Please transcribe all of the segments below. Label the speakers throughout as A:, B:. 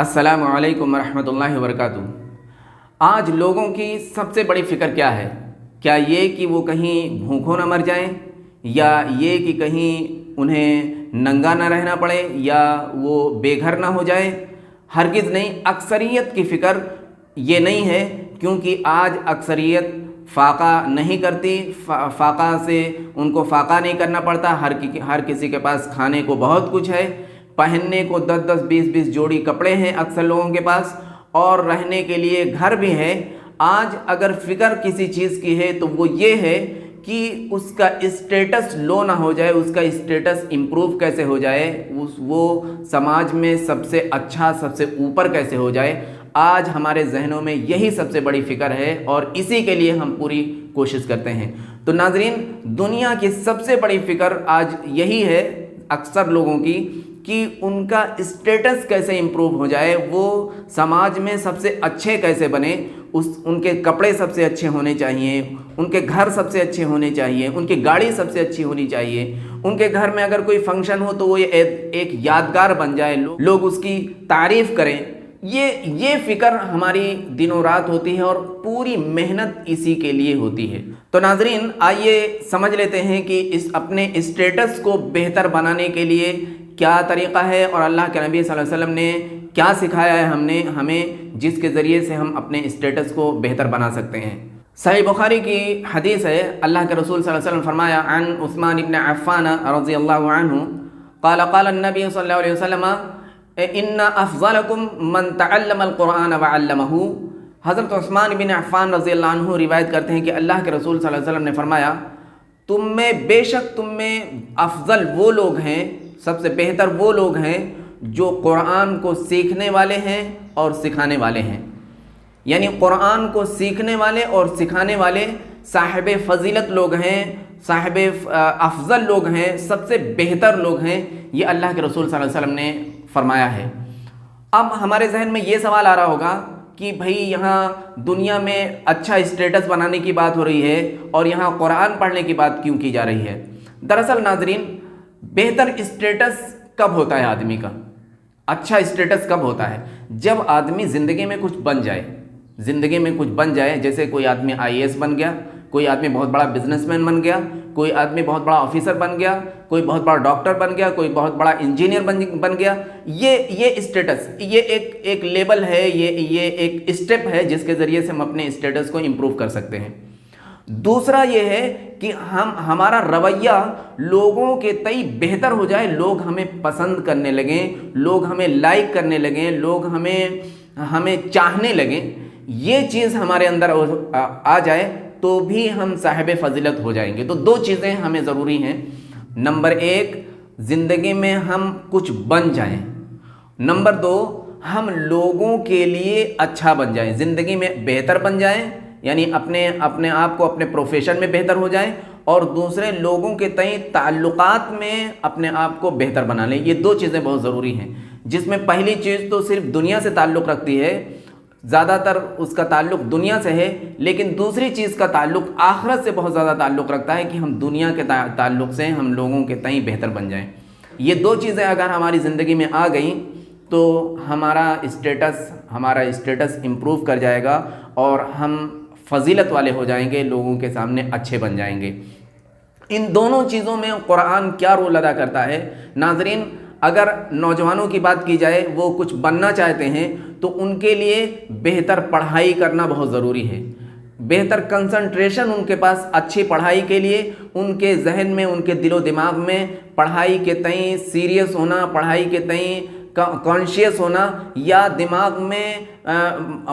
A: अस्सलामु अलैकुम वरहमतुल्लाहि वबरकातुहू। आज लोगों की सबसे बड़ी फ़िक्र क्या है? क्या ये कि वो कहीं भूखों न मर जाएं, या ये कि कहीं उन्हें नंगा न रहना पड़े, या वो बेघर ना हो जाएं? हरगिज़ नहीं। अक्सरियत की फ़िक्र ये नहीं है, क्योंकि आज अक्सरियत फ़ाक़ा नहीं करती। फ़ाक़ा से उनको फ़ाक़ा नहीं करना पड़ता। हर किसी के पास खाने को बहुत कुछ है, पहनने को 10-10 20-20 जोड़ी कपड़े हैं अक्सर लोगों के पास, और रहने के लिए घर भी है। आज अगर फ़िक्र किसी चीज़ की है तो वो ये है कि उसका स्टेटस लो ना हो जाए, उसका स्टेटस इम्प्रूव कैसे हो जाए, वो समाज में सबसे अच्छा, सबसे ऊपर कैसे हो जाए। आज हमारे जहनों में यही सबसे बड़ी फ़िक्र है और इसी के लिए हम पूरी कोशिश करते हैं। तो नाज़रीन, दुनिया की सबसे बड़ी फ़िक्र आज यही है अक्सर लोगों की कि उनका स्टेटस कैसे इम्प्रूव हो जाए, वो समाज में सबसे अच्छे कैसे बने। उनके कपड़े सबसे अच्छे होने चाहिए, उनके घर सबसे अच्छे होने चाहिए, उनकी गाड़ी सबसे अच्छी होनी चाहिए, उनके घर में अगर कोई फंक्शन हो तो वो एक यादगार बन जाए, लोग उसकी तारीफ़ करें। ये फ़िक्र हमारी दिनों रात होती है और पूरी मेहनत इसी के लिए होती है। तो नाज़रीन, आइए समझ लेते हैं कि इस अपने स्टेटस को बेहतर बनाने के लिए क्या तरीक़ा है और अल्लाह के नबी सल्लल्लाहु अलैहि वसल्लम ने क्या सिखाया है हमें, जिसके ज़रिए से हम अपने स्टेटस को बेहतर बना सकते हैं। सही बुखारी की हदीस है, अल्लाह के रसूल सल्लल्लाहु अलैहि वसल्लम फरमाया, अन उस्मान इब्न अफ़्फ़ान रज़ियल्लाहु अन्हु क़ाल क़ाल नबी सल्लल्लाहु अलैहि वसल्लम इन्ना अफ़ज़लकुम मन तअल्लमल क़ुरआन व अल्लमहु। हज़रत उस्मान बिन अफ़्फ़ान रज़ियल्लाहु अन्हु रिवायत करते हैं कि अल्लाह के रसूल सल्लल्लाहु अलैहि वसल्लम ने फरमाया, बेशक तुम में अफ़ज़ल वो लोग हैं, सबसे बेहतर वो लोग हैं जो कुरान को सीखने वाले हैं और सिखाने वाले हैं। यानी कुरान को सीखने वाले और सिखाने वाले साहिब फ़जीलत लोग हैं, साहिब अफ़ज़ल लोग हैं, सबसे बेहतर लोग हैं। ये अल्लाह के रसूल सल्लल्लाहु अलैहि वसल्लम ने फरमाया है। अब हमारे जहन में ये सवाल आ रहा होगा कि भाई यहाँ दुनिया में अच्छा स्टेटस बनाने की बात हो रही है और यहाँ कुरान पढ़ने की बात क्यों की जा रही है? दरअसल नाज़रीन, बेहतर स्टेटस कब होता है आदमी का? अच्छा स्टेटस कब होता है? जब आदमी ज़िंदगी में कुछ बन जाए। ज़िंदगी में कुछ बन जाए, जैसे कोई आदमी IAS बन गया, कोई आदमी बहुत बड़ा बिजनेसमैन बन गया, कोई आदमी बहुत बड़ा ऑफिसर बन गया, कोई बहुत बड़ा डॉक्टर बन गया, कोई बहुत बड़ा इंजीनियर बन गया। ये स्टेटस, ये एक लेवल है, ये एक स्टेप है जिसके ज़रिए से हम अपने स्टेटस को इम्प्रूव कर सकते हैं। दूसरा ये है कि हमारा रवैया लोगों के तई बेहतर हो जाए, लोग हमें पसंद करने लगें, लोग हमें लाइक करने लगें, लोग हमें चाहने लगें। ये चीज़ हमारे अंदर आ जाए तो भी हम साहिब फ़जीलत हो जाएंगे। तो दो चीज़ें हमें ज़रूरी हैं। नंबर 1, ज़िंदगी में हम कुछ बन जाएं। नंबर 2, हम लोगों के लिए अच्छा बन जाएं, ज़िंदगी में बेहतर बन जाएं, यानी अपने आप को अपने प्रोफेशन में बेहतर हो जाएं, और दूसरे लोगों के तय ताल्लुकात में अपने आप को बेहतर बना लें। ये दो चीज़ें बहुत ज़रूरी हैं, जिसमें पहली चीज़ तो सिर्फ दुनिया से ताल्लुक़ रखती है, ज़्यादातर उसका ताल्लुक़ दुनिया से है, लेकिन दूसरी चीज़ का ताल्लुक़ आखिरत से बहुत ज़्यादा ताल्लुक़ रखता है कि हम दुनिया के ताल्लुक़ से हम लोगों के तय बेहतर बन जाएं। ये दो चीज़ें अगर हमारी ज़िंदगी में आ गई तो हमारा स्टेटस इम्प्रूव कर जाएगा और हम फ़जीलत वाले हो जाएंगे, लोगों के सामने अच्छे बन जाएंगे। इन दोनों चीज़ों में कुरान क्या रोल अदा करता है? नाज़रीन, अगर नौजवानों की बात की जाए, वो कुछ बनना चाहते हैं तो उनके लिए बेहतर पढ़ाई करना बहुत ज़रूरी है। बेहतर कंसंट्रेशन उनके पास अच्छी पढ़ाई के लिए, उनके जहन में, उनके दिलो दिमाग में पढ़ाई के तय सीरियस होना, पढ़ाई के तय कॉन्शियस होना, या दिमाग में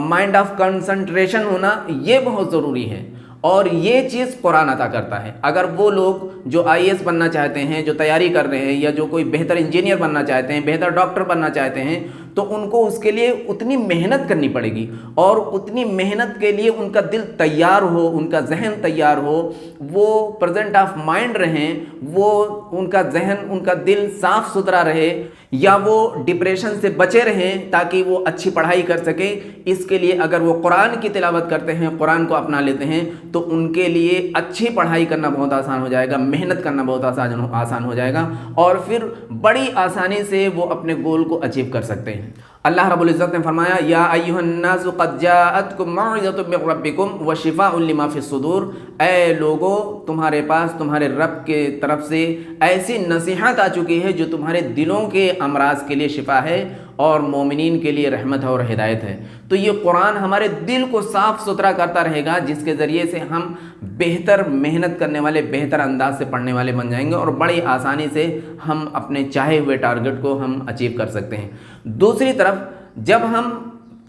A: माइंड ऑफ कंसंट्रेशन होना, ये बहुत ज़रूरी है। और ये चीज़ कुरान अता करता है। अगर वो लोग जो IAS बनना चाहते हैं, जो तैयारी कर रहे हैं, या जो कोई बेहतर इंजीनियर बनना चाहते हैं, बेहतर डॉक्टर बनना चाहते हैं, तो उनको उसके लिए उतनी मेहनत करनी पड़ेगी, और उतनी मेहनत के लिए उनका दिल तैयार हो, उनका जहन तैयार हो, वो प्रेजेंट ऑफ माइंड रहें, वो उनका जहन, उनका दिल साफ़ सुथरा रहे, या वो डिप्रेशन से बचे रहें ताकि वो अच्छी पढ़ाई कर सके। इसके लिए अगर वो कुरान की तिलावत करते हैं, कुरान को अपना लेते हैं, तो उनके लिए अच्छी पढ़ाई करना बहुत आसान हो जाएगा, मेहनत करना बहुत आसान हो जाएगा, और फिर बड़ी आसानी से वो अपने गोल को अचीव कर सकते हैं। हैं। अल्लाह रब्बुल इज़्ज़त ने फरमाया, या अय्युहन्नासु क़द जाअतकुम मौइज़तुम मिन रब्बिकुम व शिफ़ाउन लिमा फ़िस्सुदूर, ऐ लोगो तुम्हारे पास तुम्हारे रब के तरफ से ऐसी नसीहत आ चुकी है जो तुम्हारे दिलों के अमराज के लिए शिफा है और मोमिनीन के लिए रहमत है और हिदायत है। तो ये कुरान हमारे दिल को साफ़ सुथरा करता रहेगा, जिसके ज़रिए से हम बेहतर मेहनत करने वाले, बेहतर अंदाज से पढ़ने वाले बन जाएंगे और बड़ी आसानी से हम अपने चाहे हुए टारगेट को हम अचीव कर सकते हैं। दूसरी तरफ जब हम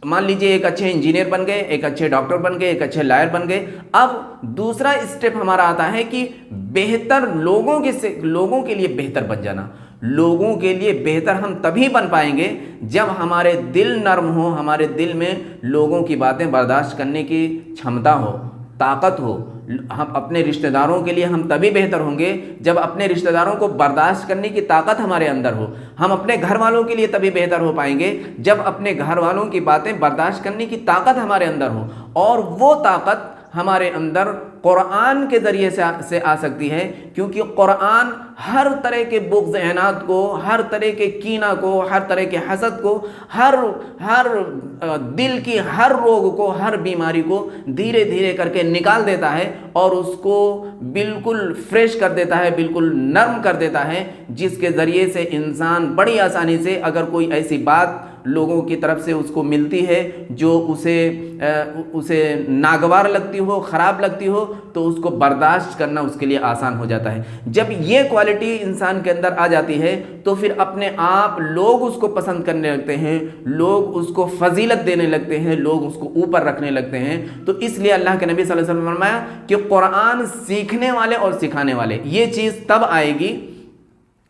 A: मान लीजिए एक अच्छे इंजीनियर बन गए, एक अच्छे डॉक्टर बन गए, एक अच्छे लॉयर बन गए, अब दूसरा स्टेप हमारा आता है कि बेहतर लोगों के लिए बेहतर बन जाना। लोगों के लिए बेहतर हम तभी बन पाएंगे जब हमारे दिल नर्म हो, हमारे दिल में लोगों की बातें बर्दाश्त करने की क्षमता हो, ताकत हो। हम अपने रिश्तेदारों के लिए हम तभी बेहतर होंगे जब अपने रिश्तेदारों को बर्दाश्त करने की ताकत हमारे अंदर हो। हम अपने घर वालों के लिए तभी बेहतर हो पाएंगे जब अपने घर वालों की बातें बर्दाश्त करने की ताकत हमारे अंदर हो, और वो ताकत हमारे अंदर कुरान के ज़रिए से आ सकती है, क्योंकि कुरान हर तरह के बुग़्ज़ एनात को, हर तरह के कीना को, हर तरह के हसद को, हर दिल की हर रोग को, हर बीमारी को धीरे धीरे करके निकाल देता है और उसको बिल्कुल फ्रेश कर देता है, बिल्कुल नर्म कर देता है, जिसके ज़रिए से इंसान बड़ी आसानी से अगर कोई ऐसी बात लोगों की तरफ से उसको मिलती है जो उसे नागवार लगती हो, ख़राब लगती हो, तो उसको बर्दाश्त करना उसके लिए आसान हो जाता है। जब ये क्वालिटी इंसान के अंदर आ जाती है तो फिर अपने आप लोग उसको पसंद करने लगते हैं, लोग उसको फजीलत देने लगते हैं, लोग उसको ऊपर रखने लगते हैं। तो इसलिए अल्लाह के नबी सल्लल्लाहु अलैहि वसल्लम ने फरमाया कि कुरान सीखने वाले और सिखाने वाले, ये चीज़ तब आएगी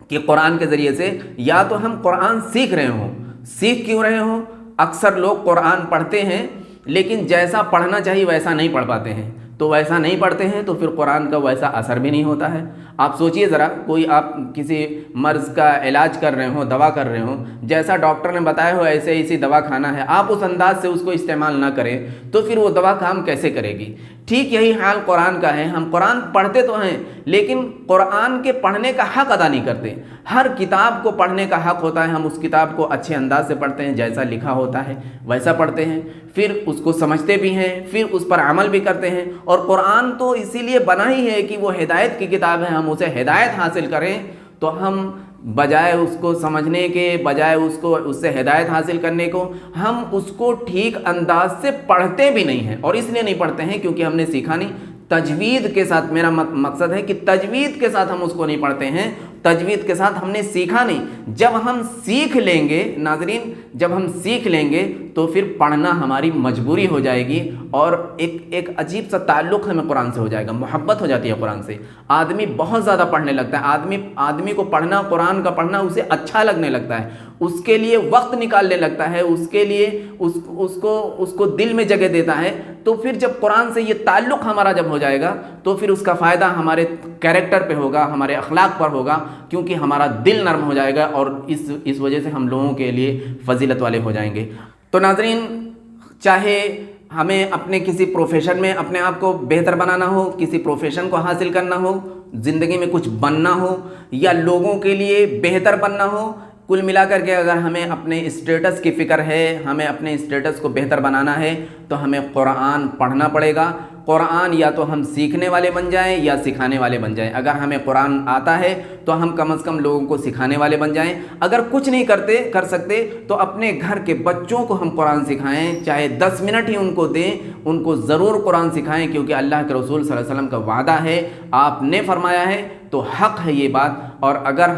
A: कि कुरान के ज़रिए से या तो हम कुरान सीख रहे हों। सीख क्यों रहे हो? अक्सर लोग कुरान पढ़ते हैं लेकिन जैसा पढ़ना चाहिए वैसा नहीं पढ़ पाते हैं, तो वैसा नहीं पढ़ते हैं तो फिर कुरान का वैसा असर भी नहीं होता है। आप सोचिए ज़रा, कोई आप किसी मर्ज़ का इलाज कर रहे हो, दवा कर रहे हो, जैसा डॉक्टर ने बताया हो ऐसे ऐसी दवा खाना है, आप उस अंदाज से उसको इस्तेमाल ना करें तो फिर वो दवा काम कैसे करेगी। ठीक यही हाल कुरान का है। हम कुरान पढ़ते तो हैं लेकिन कुरान के पढ़ने का हक़ अदा नहीं करते। हर किताब को पढ़ने का हक़ होता है, हम उस किताब को अच्छे अंदाज से पढ़ते हैं, जैसा लिखा होता है वैसा पढ़ते हैं, फिर उसको समझते भी हैं, फिर उस पर अमल भी करते हैं। और कुरान तो इसीलिए बना ही है कि वो हिदायत की किताब है, हम उसे हिदायत हासिल करें। तो हम बजाय उसको समझने के, बजाय उससे हिदायत हासिल करने को, हम उसको ठीक अंदाज से पढ़ते भी नहीं हैं। और इसलिए नहीं पढ़ते हैं क्योंकि हमने सीखा नहीं। तजवीद के साथ, मेरा मकसद है कि तजवीद के साथ हम उसको नहीं पढ़ते हैं, तजवीद के साथ हमने सीखा नहीं। जब हम सीख लेंगे नाज़रीन, जब हम सीख लेंगे तो फिर पढ़ना हमारी मजबूरी हो जाएगी और एक अजीब सा ताल्लुक़ हमें कुरान से हो जाएगा, मोहब्बत हो जाती है कुरान से। आदमी बहुत ज़्यादा पढ़ने लगता है, आदमी को पढ़ना, कुरान का पढ़ना उसे अच्छा लगने लगता है, उसके लिए वक्त निकालने लगता है, उसके लिए उसको दिल में जगह देता है। तो फिर जब कुरान से ये ताल्लुक़ हमारा जब हो जाएगा तो फिर उसका फ़ायदा हमारे कैरेक्टर पे होगा, हमारे अखलाक पर होगा, क्योंकि हमारा दिल नर्म हो जाएगा और इस वजह से हम लोगों के लिए फजीलत वाले हो जाएंगे। तो नाज़रीन, चाहे हमें अपने किसी प्रोफेशन में अपने आप को बेहतर बनाना हो, किसी प्रोफेशन को हासिल करना हो, ज़िंदगी में कुछ बनना हो या लोगों के लिए बेहतर बनना हो, कुल मिलाकर के अगर हमें अपने स्टेटस की फ़िक्र है, हमें अपने स्टेटस को बेहतर बनाना है तो हमें कुरान पढ़ना पड़ेगा। कुरान या तो हम सीखने वाले बन जाएं या सिखाने वाले बन जाएं। अगर हमें कुरान आता है तो हम कम से कम लोगों को सिखाने वाले बन जाएं। अगर कुछ नहीं कर सकते तो अपने घर के बच्चों को हम कुरान सिखाएं, चाहे 10 मिनट ही उनको दें, उनको ज़रूर कुरान सिखाएं, क्योंकि अल्लाह के रसूल सल्लल्लाहु अलैहि वसल्लम का वादा है, आपने फरमाया है, तो हक़ है ये बात। और अगर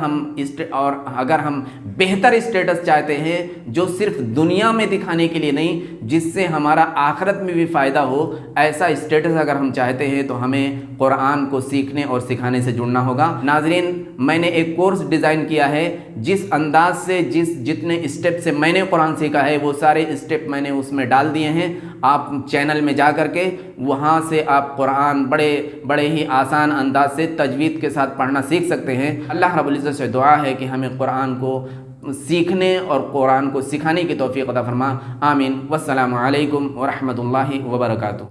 A: हम बेहतर स्टेटस चाहते हैं जो सिर्फ दुनिया में दिखाने के लिए नहीं, जिससे हमारा आखिरत में भी फ़ायदा हो, ऐसा स्टेटस अगर हम चाहते हैं तो हमें कुरान को सीखने और सिखाने से जुड़ना होगा। नाज़रीन, मैंने एक कोर्स डिज़ाइन किया है, जिस अंदाज से जितने स्टेप से मैंने कुरान सीखा है वो सारे स्टेप मैंने उसमें डाल दिए हैं। आप चैनल में जा कर के वहाँ से आप कुरान बड़े ही आसान अंदाज से तजवीद के साथ पढ़ना सीख सकते हैं। अल्लाह रब्बुल इज़्ज़त से दुआ है कि हमें कुरान को सीखने और कुरान को सिखाने की तौफीक अता फरमा। आमीन। वस्सलामु अलैकुम व रहमतुल्लाहि व बरकातुहू।